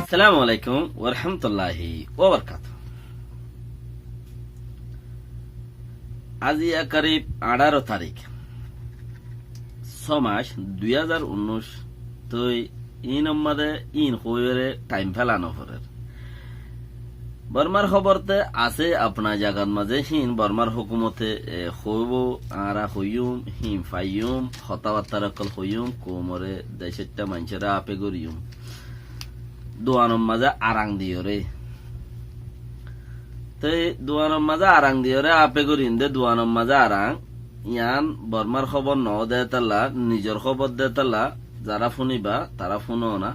আসসালামু আলাইকুম ওয়া রাহমাতুল্লাহি ওয়া বারাকাতুহু। আজ করিব 18 তারিখ 6 মাস 2019। তো ইন আমাদের ইন হইরে টাইম ফেলানো ফরের বর্মার খবরতে আছে আপনা জাগাত মাঝে হিন বর্মার হুকুমতে হইব আরা হইম হিম ফাইম হতাবার্তারকল হইম কোমরে দেশেরটা মানুষেরা আপে গরিয়ম দোয়ানোর মাঝে আরাং দিও রে। তো দোয়ানোর মাঝে আরাং দিও রে আপে গরিন দে দোয়ানোর মাঝে আরাং ইয়ান বর্মার খবর ন দে তাল্লা নিজের খবর দে তাল্লা যারা শুনিবা তারা শুনো না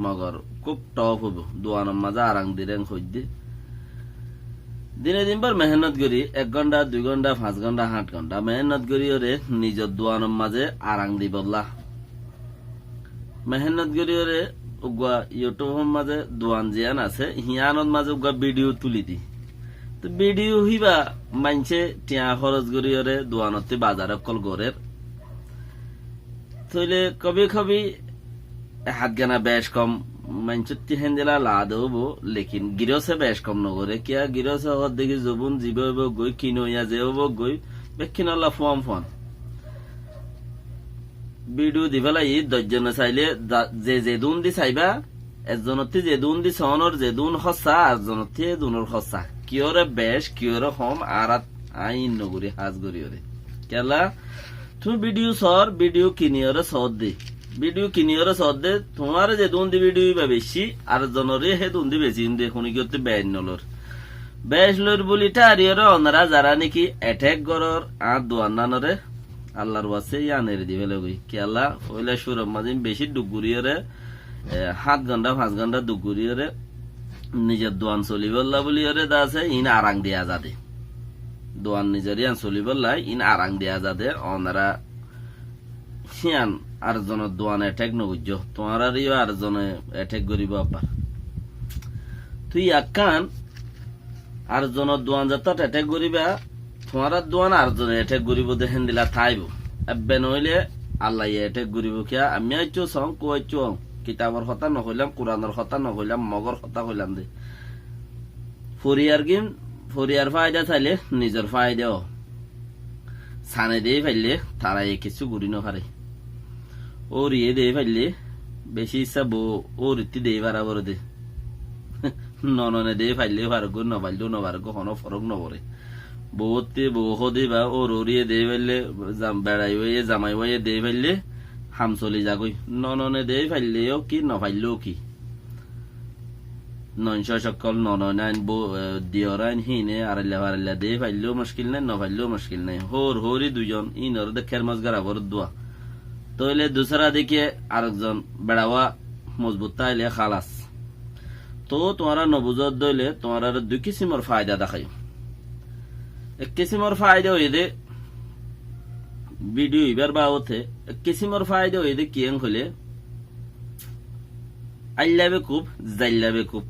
মগর খুব টপ হইব দোয়ানোর মাঝে আরাং দিরেন হইদি দিনে দিনবার মেহনত করি 1 ঘন্টা 2 ঘন্টা 5 ঘন্টা 8 ঘন্টা মেহনত করি ওরে নিজের দোয়ানোর মাঝে আরাং দি বললা মেহনত করি ওরে উগা ইউটিউবের মাঝে দোয়ান জিয়ান আছে হিয়ানোর মাঝে উগা ভিডিও তুলি দি। তো ভিডিও হিবা মানছে টিয়া খরচ করি ওরে দোয়ানতে বাজারে কল গরের তইলে কবি কবি হাত গানা বেশ কম মানচুত্তি হেন্দেলা লাদ হবো লেকিন গিরসে বেশ কম নগরে কিয়া গিরসে হত দেখি জবুন জীব হইব গই কিনইয়া যে হব গই বেকিনাল্লা ফোয়াম ফোন ভিডিও দিবেলা ই 10 জনে চাইলে যে দুন দি চাইবা একজনতে যে দুন দি সনর যে দুন হসা আর জনতে দুনর হসা কিয়রে বেশ কিয়রে হম আর আইন নগরি হাজ গরি ওরে কেলা তুমি ভিডিও সর ভিডিও কিনিয়রে সদ দে ভিডিও কিনিয়রে সদ দে তোমার যে দুন দি ভিডিও বা বেশি আর জনরে হে দুন দি বেশি দেখুন কি হতে বেন নলর বেশ লর বলিটা আরিয়রে অনারা যারা নাকি অ্যাটাক গরর আর দোয়ান্নানরে আল্লাহর ওয়াসে ইয়ানের দিবে লগই কি আল্লাহ ওইলা সুরম মাঝে বেশি ডুগুরিয়রে 7 ঘন্টা 5 ঘন্টা ডুগুরিয়রে নিজের দোয়ান চলিবল্লা বলিয়রে দাসে ইন আরাং দিয়া যাদে দোয়ান নিজের ইয়ান চলিবল্লা ইন আরাং দিয়া যাদে অনারা হিয়ান আর জন দোয়ান অ্যাটাক নগুজ্জ তোমার আর ইও আর জনে অ্যাটাক করিব আবার তুই আকান আর জন দোয়ান যাতা অ্যাটাক করিবা তোমার দোয়ান আর জনে অ্যাটাক করিব দেখেন দিলা থাইব এবে নইলে আল্লাহ অ্যাটাক করিব কিয়া আমি আইছো সং কইছো কিতাবর কথা নহইলাম কোরআনের কথা নহইলাম মগর কথা কইলাম দে ফরিয়ার ফায়দা চাইলে নিজের ফায়দাও সানে দিয়ে ফেললে তারা কিছু গুড়ি নখারে ও রিয়ে দিয়ে ফেললে বেশি ইচ্ছা ও রীতি দিয়ে বাড়াবর দে নননে দিয়ে ফাইলে ভারগ নবাইলেও নবারগ হন ফরক নবরে বউতে বউ হদে বা ও ররিয়ে দিয়ে ফেললে বেড়াই হয়ে জামাই হয়ে দিয়ে ফেললে হাম চলি যাগই নননে দিয়ে ফাইলেও কি নফাইলেও কি নয়শ সকল নননে আইন দিয়র আইন হিনে আড়াইলা দিয়ে ফাইলেও মুশকিল নাই নফাইলেও মুশকিল নাই হরি দুজন ইনর দেখের মাছ গারাবর দোয়া তইলে দুসরা দিকে আরেকজন বেড়াওয়া মজবুত তাইলে খালাস। তো তোমারা নবুজত দইলে তোমার 2 কিসিমর ফায়দা দেখাই। 1 কিসিমর ফায়দা হয়ে দে ভিডিও ইবার বাওতে 1 কিসিমর ফায়দা হয়ে দে কিয়ং হলে আইলাবে খুব জাইলাবে খুব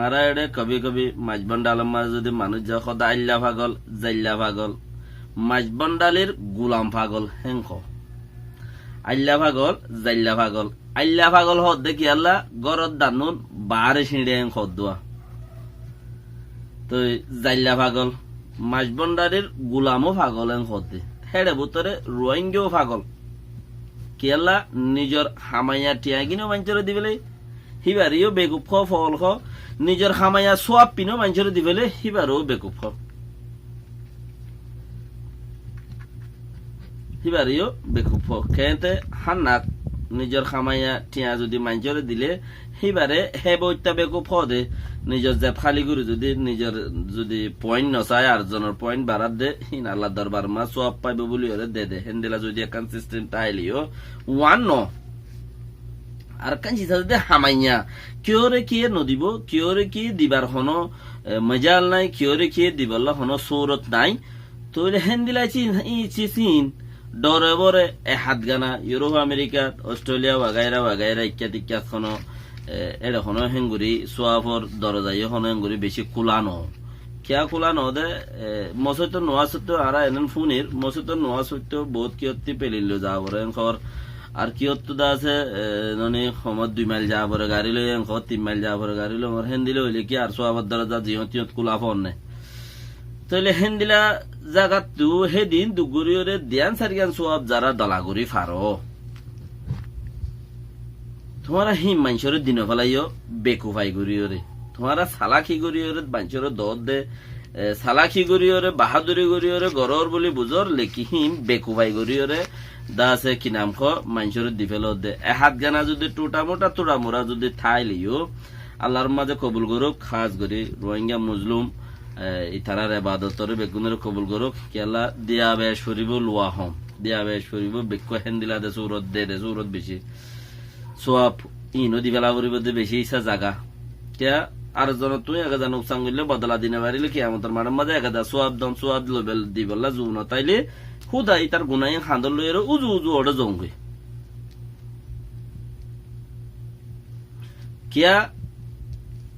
আর এডে কবি কবি মাঝবন্ডালের মাঝে যদি মানুষ যা খদা আইলা পাগল জাইলা পাগল মাঝবন্ডালের গুলাম পাগল হেঙ্ক আল্লাহ পাগল জাইল্লা পাগল আল্লাহ পাগল হদ দেখি আল্লাহ গরত দানুন বারে ছিঁড়ে খদুয়া তো জাইল্লা পাগল মাঝবন্ডারের গুলামও পাগল হদে হেড়ে ভিতরে রোহিঙ্গাও পাগল কি আল্লাহ নিজের হামাইয়া টিয়াগিনও মানুষের দিবেলে হিবারিও বেকুব ফল খ নিজের হামাইয়া সোয়াব পিনও মানুষের দিবেলে হিবারও বেকুব হিবারিও বেকুব খেতে হান্নাক নিজের খামাইয়া টিয়া যদি মাঞ্চরে দিলে হিবারে হেবইটা বেকুব দে নিজের জেব খালি করে যদি নিজের যদি পয়েন্ট নচায় আর জনের পয়েন্ট বাড়াত দে হিন আল্লাহ দরবার মা সব পাইবে বলি দে হেন্দিলা যদি একান সিস্টেম তাইলিও ওয়ান ন আর কান চিন্তা যদি হামাইয়া কিয়রে কিয়ে নদিব কিয়রে কি দিবার হনো মজাল নাই কিয়রে কিয়ে দিবাল্লা হনো সৌরত নাই তো হেন্দিলা চিন ডরে বরে হাত গানা ইউরোপ আমেরিকা অস্ট্রেলিয়া ওয়াগাইরা ইত্যাদি ইত্যাদি এটা হনো হেঙ্গুরি সোয়াফর দরজাই হনো হেঙ্গুরি বেশি কুলানো কিয়া কুলানো দে মসৈত নোয়া সত্য আর এন ফুনির মসৈত নোয়া সত্য বহুত কিয়তি পেলিল যাবরে খবর আর কি তো দা আছে ননি সময় 2 মাইল যাওয়া পরে গাড়ি লই 3 মাইল যাওয়া পরে গাড়ি লই আমার হেন্দিলে হইলে কি আর সোয়াবার দ্বারা যা জিয়ত কুলা ফোন নে তাইলে হেন্দিলা জায়গা তু হেদিন দুগুরিয়রে ধ্যান সারিয়ান সোয়াব যারা দলাগুড়ি ফারো তোমারা হিম মানুষের দিন ফেলাইও বেকুফাই গড়িওরে তোমারা সালাকি গড়িওরে মানুষের দর দে সালাকি গড়িওরে বাহাদুরি গড়িওরে গরর বলি বুঝর লেকি হিম বেকুফাই গড়িওরে দা আছে কি নাম খ মানুষের দি ফেল দে হাত গানা যদি টোটা মোটা যদি ঠাই লিও আল্লাহর মাঝে কবুল করুক খাস করি রোহিঙ্গা মুসলিম ইতারার এবাদতরে বেগুনের কবুল করুক কি আল্লাহ দিয়া বেশ ফরিব লোয়া হম দিয়া বেশ ফরিব বেক্য হেন্দিলা দে সৌরত দে সৌরত বেশি সোয়াব ই নদী বেলা করিব বেশি ইচ্ছা জাগা কে আর জন তুই এগাদা নোকসান করলে বদলা দিনে পারিলে কি আমাদের মাঠের মাঝে এগাদা সোয়াব দম সোয়াব লবেল দি বললা জু নতাইলে হুদাই তার গুনাই খান্দর লইয়ের উজু ওটা জঙ্গি কিয়া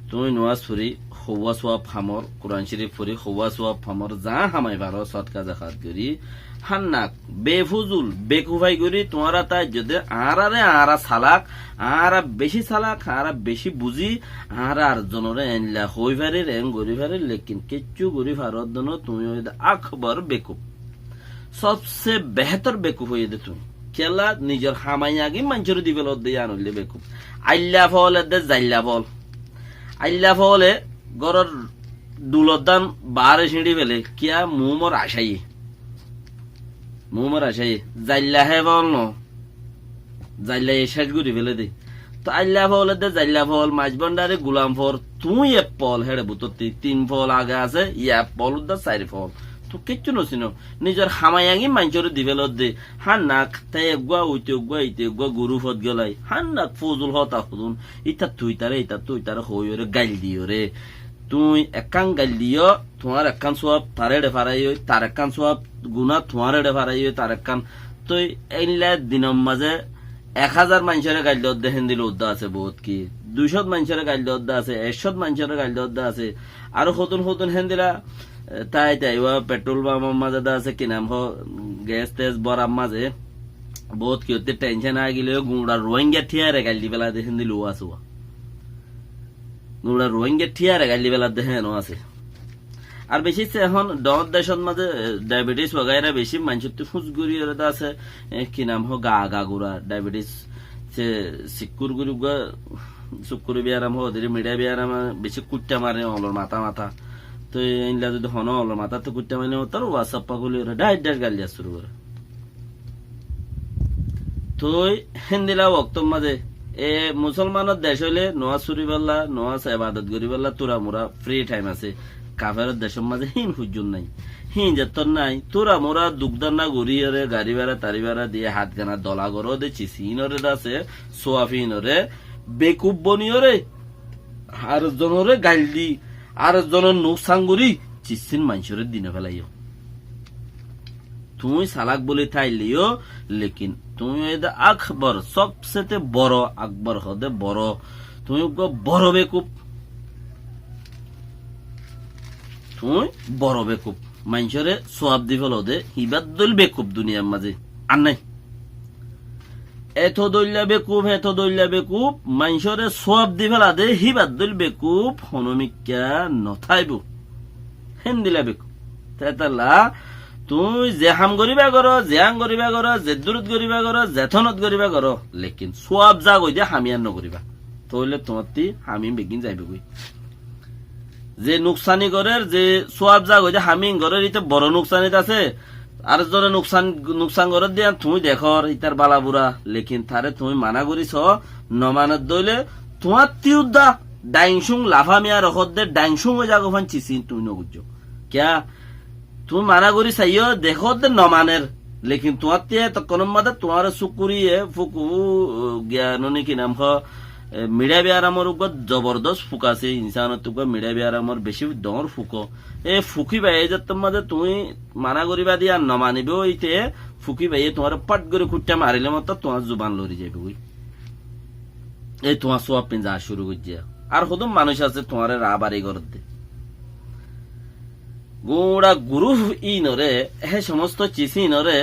তুই নোয়াজ ফুরি হওয়া সোয়াব হামর কোরআন শরীফ ফুরি হওয়া সোয়াব হামর যা হামাই পারো সৎকা জাকাত করি হান্নাক বেফুজুল বেকুফাই করি তোমারা তাই যদি আরা সালাক আরা বেশি সালাক আরা বেশি বুঝি আর জনরে এনলা হই ফারে রেং গরি ফারে লেকিন কিচ্ছু গরি ফারত দন তুমি আকবর বেকুফ সবসে বেহতর বেকুফ হয়ে দে তুমি কেলা নিজের হামাই আগে মানুষের দিবেল দিয়ে আনলে বেকুফ আল্লাহ ফল দে জাল্লা ফল আল্লাহ ফলে গরর দুলদান বারে সিঁড়ি ফেলে কিয়া মুমর আশাই জাইল্লা হে বল ন জাইল্লা শেষ গুড়ি ফেলে দে তো আল্লাহ ফল দে জাইল্লা ফল মাছ বন্ডারে গুলাম ফল তুই এক ফল হেড়ে বুততি 3 ফল আগে আছে ইয়া ফল দা 4 ফল তো কিচ্ছু নছিনো নিজের হামায়াঙ্গি মানুষের দিবেল দে হান নাক তাই একগুয়া উইতে একগুয়া গুরু ফত গেলাই হান নাক ফজুল হতা খুদুন ইতা তুই তারে হইরে গাইল দিও রে তুই একান গাইল দিও তোমার একান সব তারে ডে ফারাই তার একান সব গুণা তোমার ডে ফারাই তার একান তুই এইলা দিনের মাঝে 1000 মানুষের গাইল দে হেন্দিল উদ্দা আছে বহুত কি 200 মানুষের গাইল দে আছে 100 মানুষের গাইল দে আছে আর হতুন হেন্দিলা তাই পেট্রোল পাম্পের মাঝে আছে কি নাম গ্যাস তেজ বরার মাঝে বহুত কি হতে টেনশন আ গেলে গুড়া রোহিঙ্গা ঠিয়ারে গাইল দি বেলা দেখেন দিল আছে গুড়া রোহিঙ্গা ঠিয়ারে গাইল দি বেলা দেখেন আছে আর বেশি এখন দর দেশের মাঝে ডায়াবেটিস বগাইরা বেশি মানুষের তো ফুসগুড়ি আছে কি নাম গা গুড়া ডায়াবেটিস সে সিকুর গুড়ি শুকুর বিয়ারাম ওদের মিডিয়া বিয়ারাম বেশি কুট্টা মারে অলর মাথা তো এইলা যদি হন অলর মাথা তো কুট্টা মারে তার হোয়াটসঅ্যাপ পাগুলি ডাইট গাল দিয়া শুরু করে তো হিন্দিলা বক্তব্য মাঝে এ মুসলমানের দেশ হইলে নোয়াজ চুরি পাল্লা নোয়াজ এবাদত করি পাল্লা তোরা মোরা ফ্রি টাইম আছে কাফের দেশের মাঝে হিন হুজুন নাই হিন যেতন নাই তোরা মোরা দুগদান্না গড়িয়ে গাড়ি ভাড়া তারি ভাড়া দিয়ে হাত গানা দলা গর দিচ্ছি সিনরে আছে সোয়াফিনরে বেকুব বনিয়রে আর জনরে গাইল দি আর জনের নোকসান করি চিসিন মানুষের দিনে ফেলাইও তুমি সালাক বলে থাইলিও লেকিন তুমি আকবর সবচেয়ে বড় আকবর হদে বড় তুমি বড় বেকুব তুই বড় বেকুব মানুষের সোয়াব দি ফেল দে হিবাদ দল বেকুব দুনিয়ার মাঝে আর নাই এত দইলা বেকুব মানুষের সোয়াব দি ফেলা দে হিবাদ দল বেকুব হনমিকা নথাইব হেন দিলা বেকুব তেতালা তুই যে হাম করিবা কর যে আং করিবা কর যে দূরত করিবা কর জেথনত করিবা কর লেকিন সোয়াব যা কই দিয়ে হামিয়ান নকরিবা তাহলে তোমার হামি বেগিন যাইবে কই যে নুকসানি করে যে সোয়াব যা কই দিয়ে হামি ঘরের ইতে বড় নুকসানিত আছে আর জনে নুকসান করে দিয়া তুমি দেখর ইতার বালা বুড়া লেকিন তারে তুমি মানা করিস নমানত দইলে তোমার তিউদা ডাইংসুং লাফামিয়া রখত দে ডাইংসুং হয়ে যাগো ফান চিসি তুমি নগুজ ক্যা তুমি মানা করি চাইও দেখো দে নমানের লেকিন তোমার তে কোন মাদে তোমার সুকুরিয়ে ফুকু জ্ঞানী কি নাম মিডিয়া বিয়ারামর জবরদস্ত ফুক আছে ইনসানত মিডিয়া বিয়ারামর বেশি ডর ফুক এ ফুকি বাই যে তোমাদের তুমি মানা করিবা দিয়া নমানিব ইতে ফুকি বাই তোমার পাট করে খুঁটটা মারিলে মত তোমার জুবান লড়ি যাবে ওই এই তোমার সোয়াব পিন যা শুরু করছে আর হদম মানুষ আছে তোমার রাবারি করতে গোড়া গুরু ই নরে হে সমস্ত চিসি নরে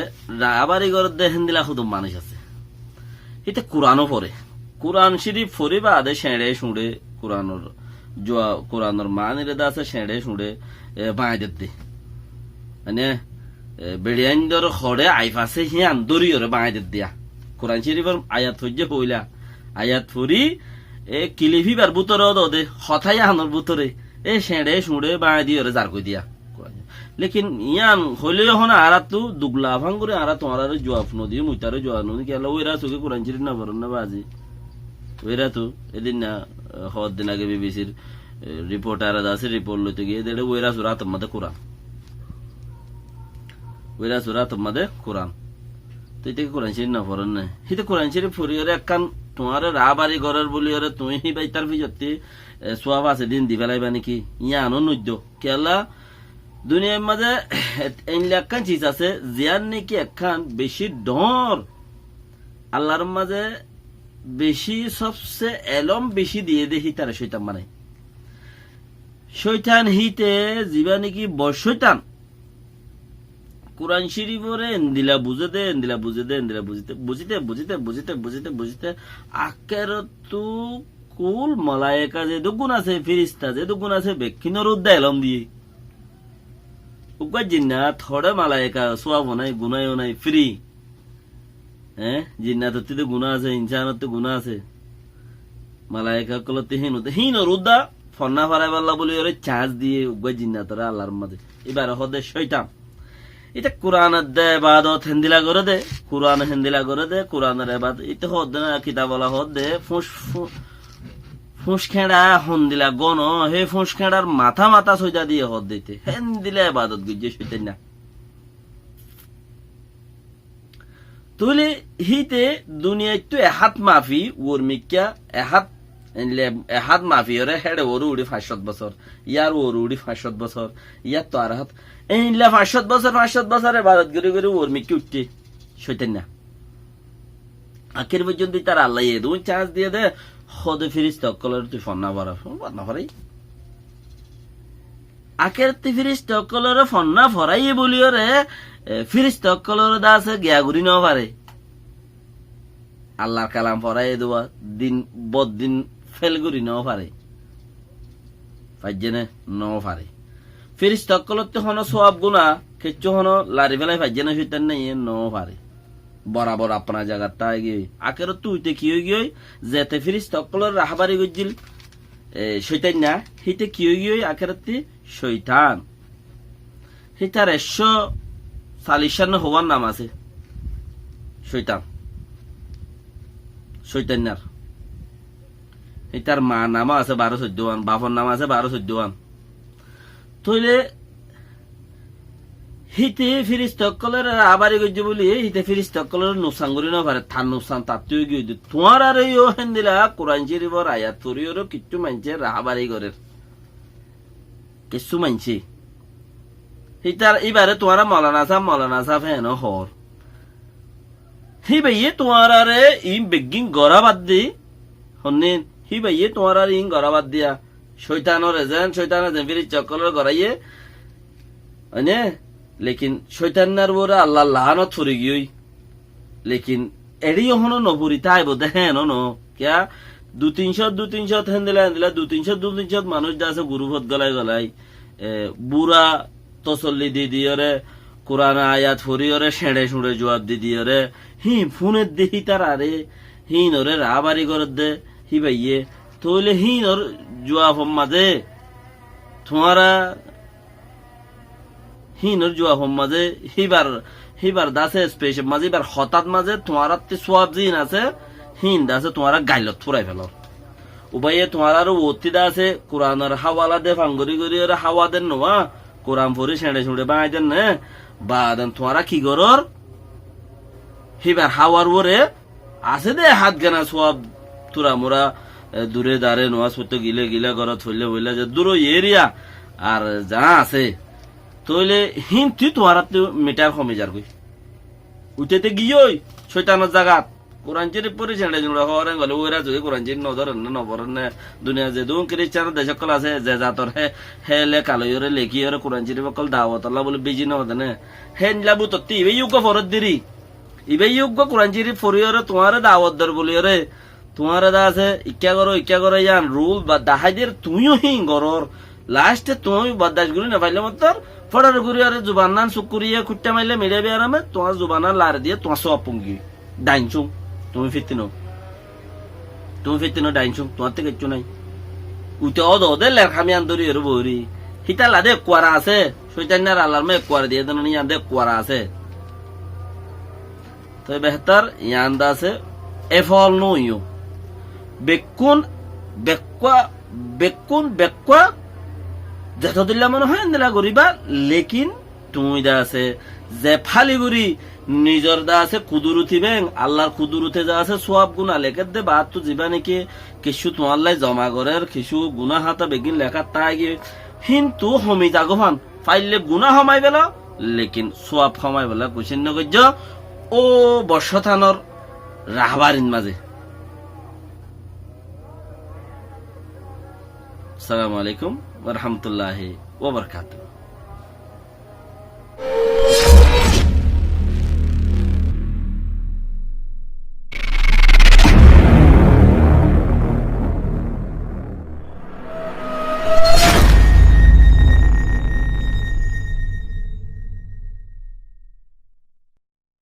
রাবারি করতে হেন দিলা হদম মানুষ আছে হিতে কোরআনও পড়ে কোরআন শরীফ ফরে বা আদে শেড়ে শুঁড়ে কোরআনর জোয়া কোরআনর মানিরে দাসে শেড়ে শুঁড়ে বাঁই দিতে মানে বেড়িয়াইন্দর খড়ে আইফাসে হি আন্দরি ওরে বাঁই দিয়া কোরআন শরীফের আয়াত হইছে হইলা আয়াত ফুরি কিলিফি বার বুতরে দে হথাই আহানোর বুতরে শেড়ে শুঁড়ে বাঁই দিয়ে ওরে জার কই দিয়া লেকিন ইয়ান হইলে হন আরা তো দুগলা ভাঙ্গুরে আরা তোমার জোয়াব নদী মুইতারে জোয়া নদী কেলা ওইরা চোখে কোরআন শরীফ না পড়েন না বাজি ওইরা তো এদিন না হওয়ার দিন আগে বিবিসির রিপোর্টার আছে রিপোর্ট লইতে গিয়ে দেখে ওইরা সুরা তোমাদের কোরআন ওইরা সুরা তোমাদের কোরআন তো এটাকে কোরআন শরীফ না পড়েন না হিতে কোরআন শরীফ ফরিয়রে একখান তোমার রাবারি ঘরের বলি ওরে তুমি বাইতার ভিজতে সোয়াব আছে দিন দি ফেলাইবা নাকি ইয়া আনো নদ্য কেলা দুনিয়ার মাঝে একখান চিজ আছে জিয়ার নাকি একখান বেশি ডর আল্লাহর মাঝে বেশি সবসে এলম বেশি দিয়ে দেখি তারা শৈতান মানে শৈতান হিতে জীবা নাকি বৈশৈতান কোরআন শরীফরে এন্দিলা বুঝে দে এন্দিলা বুঝে দে এন্দিলা বুঝিতে বুঝিতে বুঝিতে বুঝিতে বুঝিতে বুঝিতে আকের তু কুল মলায়েকা যে দুগুণ আছে ফিরিস্তা যে দুগুণ আছে বেক্ষিনর উদ্দা এলম দিয়ে উকা জিন্নাত থোড়ে মালায়েকা সোয়াবো নাই গুনায়ও নাই ফ্রি জিন্নাতর তো গুণা আছে ইনসানত তো গুণা আছে মালায়েকা কলতে হীনর উদ্দা ফন্না ফারাই পাল্লা বলি ওরে চার্জ দিয়ে উকা জিন্নাতরা আল্লাহর মাঝে এবার হদে শৈতান এটা কোরআনের দে এবাদত হেন্দিলা করে দে কোরআন হেন্দিলা করে দে কোরআনের এবাদত এটা হদ দে না কিতাবলা হদ দে ফুঁস খেড়া হন্দিলা গণ হে ফুঁস খেড়ার মাথা মাথা সইটা দিয়ে হদ দিতে হেন্দিলা এবাদত গুজে সইতে না তুলে হিতে দুনিয়ায় তো এহাত মাফি ওর মিক্যা এহাত মাফি ওরে হেড়ে ওর উড়ি 500 বছর ইয়ার ওর উড়ি 500 বছর ইয়ার তো আর হাত এইলা 500 বছর এবাদত করে করে ওর মিক্কি উঠতে সইতেন না আখের পর্যন্ত তার আল্লাহ দুই চার্জ দিয়ে দে হদে ফিরিস্তা কলর তুই ফন্না ভরা না ভরাই আখের তুই ফিরিস্তা কলর ফন্না ভরাই বলিও রে ফিরিস্তা কলর দাসে গিয়া ঘুরি ন পারে আল্লাহর কালাম পড়াই দেওয়া দিন বদিন ফেল করি ন পারে ফাইজেনে ন পারে ফিরিস্তা কলতে হন সব গুণা কেচ্ছ হন লারি ফেলাই ফাইজেনে সুইতেন নাই ন পারে বরাবর আপনার জায়গার তাই গিয়ে আখের তুইতে কি হয়ে গিয়ে যেতে ফিরিস্তা কলর রাহাবারি গজিল শৈতান না হিতে কি হয়ে গিয়ে আখের শৈতান হিতার 140 হওয়ার নাম আছে শৈতান শৈতান্যার তার মা নামা আছে 12-14 আন বাপর নাম আছে 12-14 আন তইলে হিতে ফিরিস্তকলের আবারি গজ্জে বলি হিতে ফিরিস্তকলের নুকসান করি না পারে থান নুকসান তাত্তুই গিয়ে তোমার আর এই হেন্দিলা কোরআন শরীফের আয়াত তরিয়রও কিচ্ছু মানছে রাহাবারি ঘরের কিচ্ছু মানছে হিতার এবারে তোমার মৌলানা সাহেব হেন হর হি ভাইয়ে তোমার আরে ইম বেগিং গড়া বাদ দি হন্নে হি ভাইয়ে তোমার আর ইং গড়া বাদ দিয়া শৈতানের ফিরি চক্কলের গড়াইয়ে মানে লেকিন শৈতানার ওরা আল্লাহ লাহানত ছড়ি গিয়ে লেকিন এড়ি হনো নপুরি তাই বোধ হ্যাঁ ন কিয়া 200 হেন্দিলা 200 মানুষ আছে গুরুভত গলাই বুড়া তসল্লি দি দিয়রে কোরআন আয়াত ফরিয়রে শেড়ে শুড়ে জবাব দি দিয়রে হি ফোনের দেখি তার আরে হি নরে রাবারি করে দে হি ভাইয়ে তইলে হি নর জবাব মাঝে তোমারা হি নর জবাব মাঝে হিবার দাসে স্পেশাল মাঝে এবার হঠাৎ মাঝে তোমার সোয়াব জিন আছে হিন দাসে তোমারা গাইলত ফুরাই ফেল উপায়ে তোমার আর অতিদা আছে কোরআনের হাওয়ালা দে ফাঙ্গরি গরি হাওয়া দেন নোয়া কোরআন ফরি ছেড়ে ছুড়ে বাঁই দেন না বাদান তোমারা কি করর হিবার হাওয়ার ওরে আছে দে হাত গানা সব তোরা মোরা দূরে দাঁড়ে নোয়াজ পড়তে গিলে ঘর থইলে হইলে যে দূর এরিয়া আর যা আছে তইলে হিন তুই তোমার মিটার কমে যার কই উঠেতে গিয়ে শৈতানের জায়গা কোরআন শরীফ পড়ে ছেড়ে জুড়ে হওয়ারে গলে ওরা যদি কোরআন শরীফ নধরেন না নবরেন না দুনিয়া যে দুন খ্রিস্টান দেশকল আছে যে জাতর হে লে কালইরে লেখিয়রে কোরআন শরীফ কল দাওয়াত আল্লাহ বলে বিজি না হতে না হে লাবু তত্তি ইউকে ফরত দিরি ইবে যোগ্য কোরআন শরীফ ফরিয়রে তোমারে দাওয়াত দর বলিয়রে তোমারে দা আছে ইক্কা করো ইয়ান রুল বা দাহাইদের তুমিও হি গরর লাস্টে তুমি বদাস গুলি না পাইলে মতর ফড়ার গুরি আরে জুবানান সুকুরিয়ে কুট্টা মাইলে মেরে বে আরামে তোমার জুবানান লার দিয়ে তোমার সব পুঙ্গি ডাইনছু তুমি ফিতিনো ডাইনছু তোমার থেকে কিচ্ছু নাই উতে অদ ওদে লেখামি আন্দরি এর বৌরি হিতা লাদে কোয়ারা আছে শৈতান্যার আল্লাহর মে কোয়ারা দিয়ে দেন ইয়ান দে কোয়ারা আছে তো বেহতার ইয়ান দা আছে এফল নো ইউ বেকুন যেটা দিল্লা মনে হয় নিলা গরিবা লেকিন তুমি দা আছে যে ফালি গুরি নিজর দা আছে কুদুরুতি বেং আল্লাহর কুদুরুতে যা আছে সব গুণা লেখে দে বাদ তো যাবা নাকি কিছু তোমার লাই জমা করার কিছু গুণা হাতা বেগিন লেখা তাই গিয়ে কিন্তু হমি জাগহান ফাইলে গুণা হমাই বেলা লেকিন সব হমাই বেলা কুচিন নগর্য ও বর্ষথানর রাহবারিন মাঝে। আসসালামু আলাইকুম ওয়া রাহমাতুল্লাহি ওয়া বারাকাতুহু।